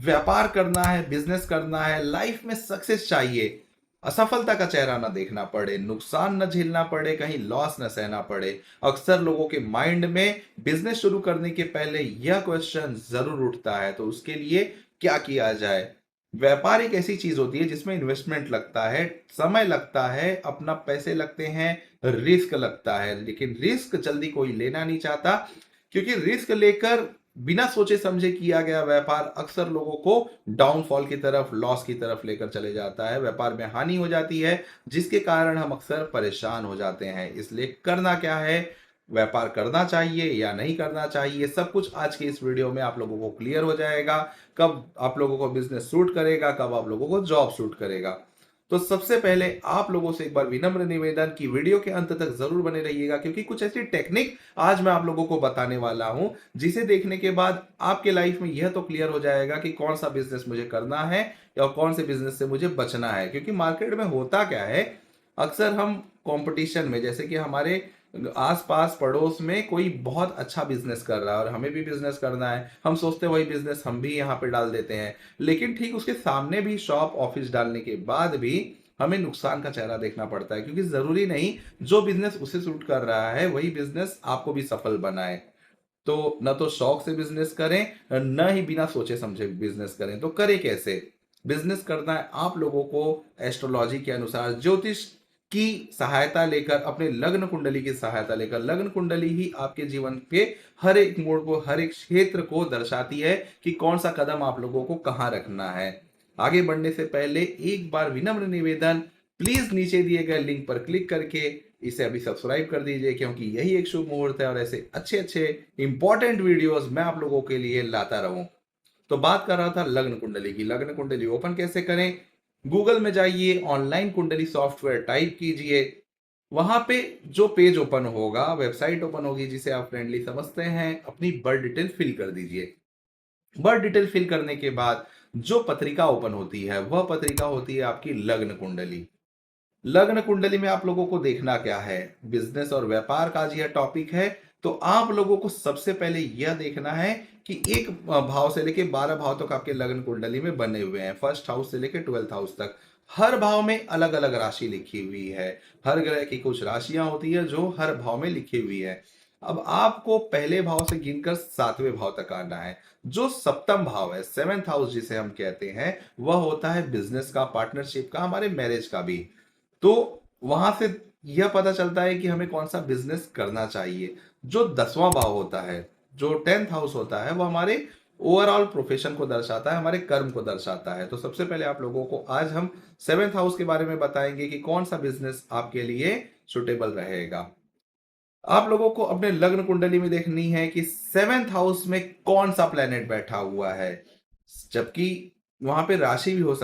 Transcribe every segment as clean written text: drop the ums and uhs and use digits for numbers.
व्यापार करना है, बिजनेस करना है, लाइफ में सक्सेस चाहिए, असफलता का चेहरा ना देखना पड़े, नुकसान न झेलना पड़े, कहीं लॉस न सहना पड़े। अक्सर लोगों के माइंड में बिजनेस शुरू करने के पहले यह क्वेश्चन जरूर उठता है, तो उसके लिए क्या किया जाए। व्यापार एक ऐसी चीज होती है जिसमें इन्वेस्टमेंट लगता है, समय लगता है, अपना पैसे लगते हैं, रिस्क लगता है, लेकिन रिस्क जल्दी कोई लेना नहीं चाहता, क्योंकि रिस्क लेकर बिना सोचे समझे किया गया व्यापार अक्सर लोगों को डाउनफॉल की तरफ, लॉस की तरफ लेकर चले जाता है। व्यापार में हानि हो जाती है, जिसके कारण हम अक्सर परेशान हो जाते हैं। इसलिए करना क्या है, व्यापार करना चाहिए या नहीं करना चाहिए, सब कुछ आज की इस वीडियो में आप लोगों को क्लियर हो जाएगा। कब आप लोगों को बिजनेस सूट करेगा, कब आप लोगों को जॉब सूट करेगा। तो सबसे पहले आप लोगों से एक बार विनम्र निवेदन कि वीडियो के अंत तक जरूर बने रहिएगा, क्योंकि कुछ ऐसी टेक्निक आज मैं आप लोगों को बताने वाला हूं, जिसे देखने के बाद आपके लाइफ में यह तो क्लियर हो जाएगा कि कौन सा बिजनेस मुझे करना है या कौन से बिजनेस से मुझे बचना है। क्योंकि मार्केट में होता क्या है, अक्सर हम कंपटीशन में, जैसे कि हमारे आसपास पड़ोस में कोई बहुत अच्छा बिजनेस कर रहा है और हमें भी बिजनेस करना है, हम सोचते हैं वही बिजनेस हम भी यहाँ पे डाल देते हैं। लेकिन ठीक उसके सामने भी शॉप, ऑफिस डालने के बाद भी हमें नुकसान का चेहरा देखना पड़ता है, क्योंकि जरूरी नहीं जो बिजनेस उसे सूट कर रहा है वही बिजनेस आपको भी सफल बनाए। तो न तो शौक से बिजनेस करें, न ही बिना सोचे समझे बिजनेस करें। तो करें कैसे। बिजनेस करना है आप लोगों को एस्ट्रोलॉजी के अनुसार, ज्योतिष की सहायता लेकर, अपने लग्न कुंडली की सहायता लेकर। लग्न कुंडली ही आपके जीवन के हर एक मोड़ को, हर एक क्षेत्र को दर्शाती है कि कौन सा कदम आप लोगों को कहां रखना है। आगे बढ़ने से पहले एक बार विनम्र निवेदन, प्लीज नीचे दिए गए लिंक पर क्लिक करके इसे अभी सब्सक्राइब कर दीजिए, क्योंकि यही एक शुभ मुहूर्त है और ऐसे अच्छे अच्छे इंपॉर्टेंट वीडियोस मैं आप लोगों के लिए लाता रहूं। तो बात कर रहा था लग्न कुंडली की। लग्न कुंडली ओपन कैसे करें, गूगल में जाइए, ऑनलाइन कुंडली सॉफ्टवेयर टाइप कीजिए। वहां पे जो पेज ओपन होगा, वेबसाइट ओपन होगी जिसे आप फ्रेंडली समझते हैं, अपनी बर्थ डिटेल फिल कर दीजिए। बर्थ डिटेल फिल करने के बाद जो पत्रिका ओपन होती है वह पत्रिका होती है आपकी लग्न कुंडली। लग्न कुंडली में आप लोगों को देखना क्या है, बिजनेस और व्यापार का आज यह टॉपिक है। तो आप लोगों को सबसे पहले यह देखना है कि एक भाव से लेके 12 भाव तक आपके लग्न कुंडली में बने हुए हैं, फर्स्ट हाउस से लेके 12th हाउस तक। हर भाव में अलग अलग राशि लिखी हुई है। हर ग्रह की कुछ राशियां होती है जो हर भाव में लिखी हुई है। अब आपको पहले भाव से गिनकर 7वें भाव तक आना है। जो सप्तम भाव है, 7th हाउस जिसे हम कहते हैं, वह होता है बिजनेस का, पार्टनरशिप का, हमारे मैरिज का भी। तो वहां से यह पता चलता है कि हमें कौन सा बिजनेस करना चाहिए। जो 10वां भाव होता है, जो 10th हाउस होता है, वो हमारे ओवरऑल प्रोफेशन को दर्शाता है, हमारे कर्म को दर्शाता है। तो सबसे पहले आप लोगों को आज हम 7th हाउस के बारे में बताएंगे कि कौन सा बिजनेस आपके लिए सुटेबल रहेगा। आप लोगों को अपने लग्न कुंडली में देखनी है कि 7th हाउस में कौन सा प्लेनेट बैठा हुआ है। जबकि वहां पे राशि भी हो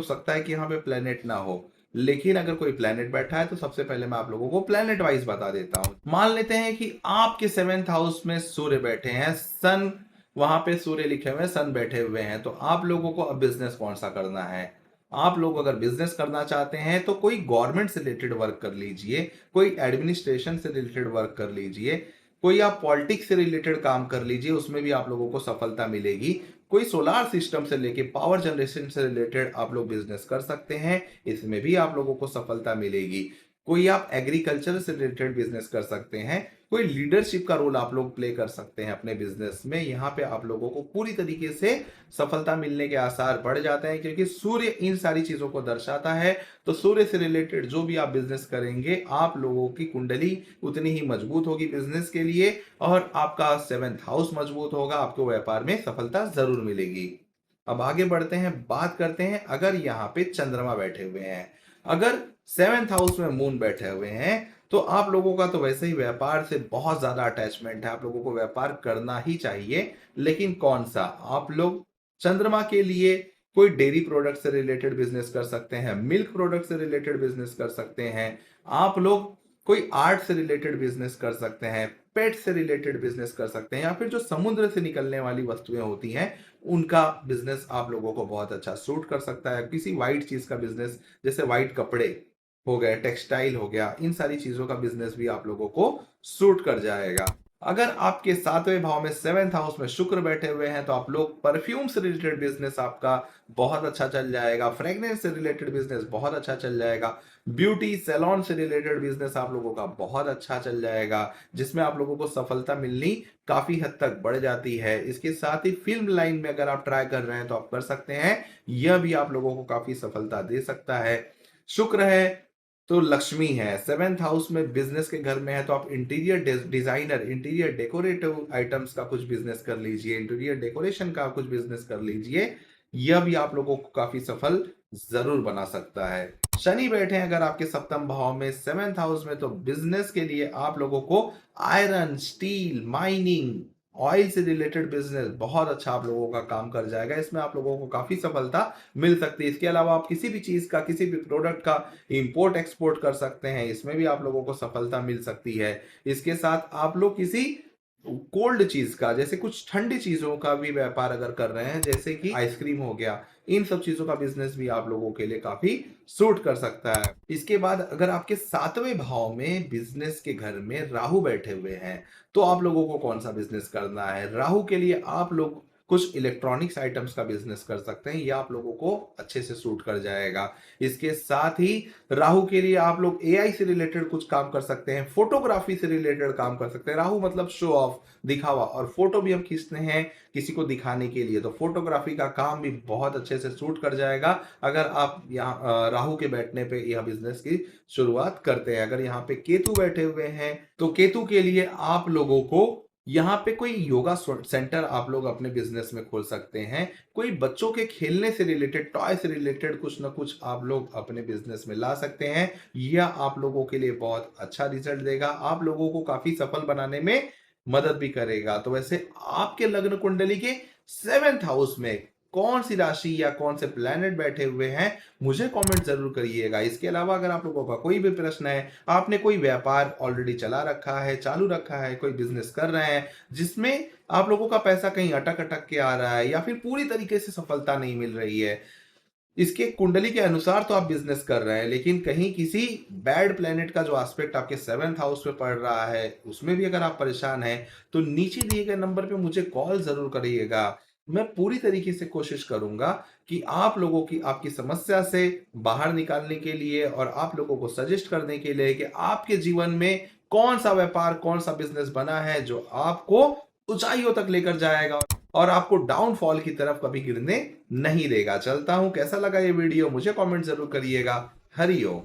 सकता है कि यहाँ पे प्लेनेट ना हो, लेकिन अगर कोई प्लेनेट बैठा है तो सबसे पहले मैं आप लोगों को प्लेनेट वाइज बता देता हूं। मान लेते हैं कि आपके 7th हाउस में सूर्य बैठे हैं, सन, वहां पे सूर्य लिखे हुए हैं, सन बैठे हुए हैं। तो आप लोगों को अब बिजनेस कौन सा करना है। आप लोग अगर बिजनेस करना चाहते हैं तो कोई गवर्नमेंट से रिलेटेड वर्क कर लीजिए, कोई एडमिनिस्ट्रेशन से रिलेटेड वर्क कर लीजिए, कोई आप पॉलिटिक्स से रिलेटेड काम कर लीजिए, उसमें भी आप लोगों को सफलता मिलेगी। कोई सोलार सिस्टम से लेके पावर जनरेशन से रिलेटेड आप लोग बिजनेस कर सकते हैं, इसमें भी आप लोगों को सफलता मिलेगी। कोई आप एग्रीकल्चर से रिलेटेड बिजनेस कर सकते हैं, कोई लीडरशिप का रोल आप लोग प्ले कर सकते हैं अपने बिजनेस में। यहाँ पे आप लोगों को पूरी तरीके से सफलता मिलने के आसार बढ़ जाते हैं, क्योंकि सूर्य इन सारी चीजों को दर्शाता है। तो सूर्य से रिलेटेड जो भी आप बिजनेस करेंगे, आप लोगों की कुंडली उतनी ही मजबूत होगी बिजनेस के लिए, और आपका 7th हाउस मजबूत होगा, आपको व्यापार में सफलता जरूर मिलेगी। अब आगे बढ़ते हैं, बात करते हैं अगर यहाँ पे चंद्रमा बैठे हुए हैं, अगर 7th हाउस में मून बैठे हुए हैं, तो आप लोगों का तो वैसे ही व्यापार से बहुत ज्यादा अटैचमेंट है, आप लोगों को व्यापार करना ही चाहिए। लेकिन कौन सा, आप लोग चंद्रमा के लिए कोई डेयरी प्रोडक्ट से रिलेटेड बिजनेस कर सकते हैं, मिल्क प्रोडक्ट से रिलेटेड बिजनेस कर सकते हैं, आप लोग कोई आर्ट से रिलेटेड बिजनेस कर सकते हैं, पेट से रिलेटेड बिजनेस कर सकते हैं, या फिर जो समुद्र से निकलने वाली वस्तुएं होती हैं उनका बिजनेस आप लोगों को बहुत अच्छा सूट कर सकता है। किसी वाइट चीज का बिजनेस, जैसे वाइट कपड़े हो गए, टेक्सटाइल हो गया, इन सारी चीजों का बिजनेस भी आप लोगों को सूट कर जाएगा। अगर आपके सातवें भाव में सेवेंथ हाउस में शुक्र बैठे हुए हैं तो आप लोग परफ्यूम से रिलेटेड बिजनेस आपका बहुत अच्छा चल जाएगा, फ्रेग्रेंस से रिलेटेड बिजनेस बहुत अच्छा चल जाएगा, ब्यूटी सैलून से रिलेटेड बिजनेस आप लोगों का बहुत अच्छा चल जाएगा, जिसमें आप लोगों को सफलता मिलनी काफी हद तक बढ़ जाती है। इसके साथ ही फिल्म लाइन में अगर आप ट्राई कर रहे हैं तो आप कर सकते हैं, यह भी आप लोगों को काफी सफलता दे सकता है। शुक्र है तो लक्ष्मी है, सेवेंथ हाउस में बिजनेस के घर में है तो आप interior designer, interior decorative items का कुछ बिजनेस कर लीजिए, इंटीरियर डेकोरेशन का कुछ बिजनेस कर लीजिए, यह भी आप लोगों को काफी सफल जरूर बना सकता है। शनि बैठे हैं अगर आपके सप्तम भाव में सेवेंथ हाउस में तो बिजनेस के लिए आप लोगों को आयरन, स्टील, माइनिंग, ऑयल से रिलेटेड बिजनेस बहुत अच्छा आप लोगों का काम कर जाएगा, इसमें आप लोगों को काफी सफलता मिल सकती है। इसके अलावा आप किसी भी चीज का, किसी भी प्रोडक्ट का इंपोर्ट एक्सपोर्ट कर सकते हैं, इसमें भी आप लोगों को सफलता मिल सकती है। इसके साथ आप लोग किसी कोल्ड चीज का, जैसे कुछ ठंडी चीजों का भी व्यापार अगर कर रहे हैं, जैसे कि आइसक्रीम हो गया, इन सब चीजों का बिजनेस भी आप लोगों के लिए काफी सूट कर सकता है। इसके बाद अगर आपके सातवें भाव में बिजनेस के घर में राहु बैठे हुए हैं तो आप लोगों को कौन सा बिजनेस करना है। राहु के लिए आप लोग कुछ इलेक्ट्रॉनिक्स आइटम्स का बिजनेस कर सकते हैं, ये आप लोगों को अच्छे से सूट कर जाएगा। इसके साथ ही राहु के लिए आप लोग एआई से रिलेटेड कुछ काम कर सकते हैं, फोटोग्राफी से रिलेटेड काम कर सकते हैं। राहु मतलब शो ऑफ, दिखावा, और फोटो भी हम खींचते हैं किसी को दिखाने के लिए, तो फोटोग्राफी का काम भी बहुत अच्छे से सूट कर जाएगा अगर आप यहाँ राहु के बैठने पे यह बिजनेस की शुरुआत करते हैं। अगर यहाँ पे केतु बैठे हुए हैं तो केतु के लिए आप लोगों को यहाँ पे कोई योगा सेंटर आप लोग अपने बिजनेस में खोल सकते हैं, कोई बच्चों के खेलने से रिलेटेड, टॉय से रिलेटेड कुछ ना कुछ आप लोग अपने बिजनेस में ला सकते हैं। यह आप लोगों के लिए बहुत अच्छा रिजल्ट देगा, आप लोगों को काफी सफल बनाने में मदद भी करेगा। तो वैसे आपके लग्न कुंडली के सेवेंथ हाउस में कौन सी राशि या कौन से प्लैनेट बैठे हुए हैं, मुझे कमेंट जरूर करिएगा। इसके अलावा अगर आप लोगों का कोई भी प्रश्न है, आपने कोई व्यापार ऑलरेडी चला रखा है, चालू रखा है, कोई बिजनेस कर रहे हैं जिसमें आप लोगों का पैसा कहीं अटक अटक के आ रहा है या फिर पूरी तरीके से सफलता नहीं मिल रही है, इसके कुंडली के अनुसार तो आप बिजनेस कर रहे हैं लेकिन कहीं किसी बैड प्लेनेट का जो एस्पेक्ट आपके सेवेंथ हाउस में पड़ रहा है उसमें भी अगर आप परेशान हैं तो नीचे दिए गए नंबर पे मुझे कॉल जरूर करिएगा। मैं पूरी तरीके से कोशिश करूंगा कि आप लोगों की, आपकी समस्या से बाहर निकालने के लिए और आप लोगों को सजेस्ट करने के लिए कि आपके जीवन में कौन सा व्यापार, कौन सा बिजनेस बना है जो आपको ऊंचाइयों तक लेकर जाएगा और आपको डाउनफॉल की तरफ कभी गिरने नहीं देगा। चलता हूं, कैसा लगा ये वीडियो मुझे कमेंट जरूर करिएगा। हरि ओम।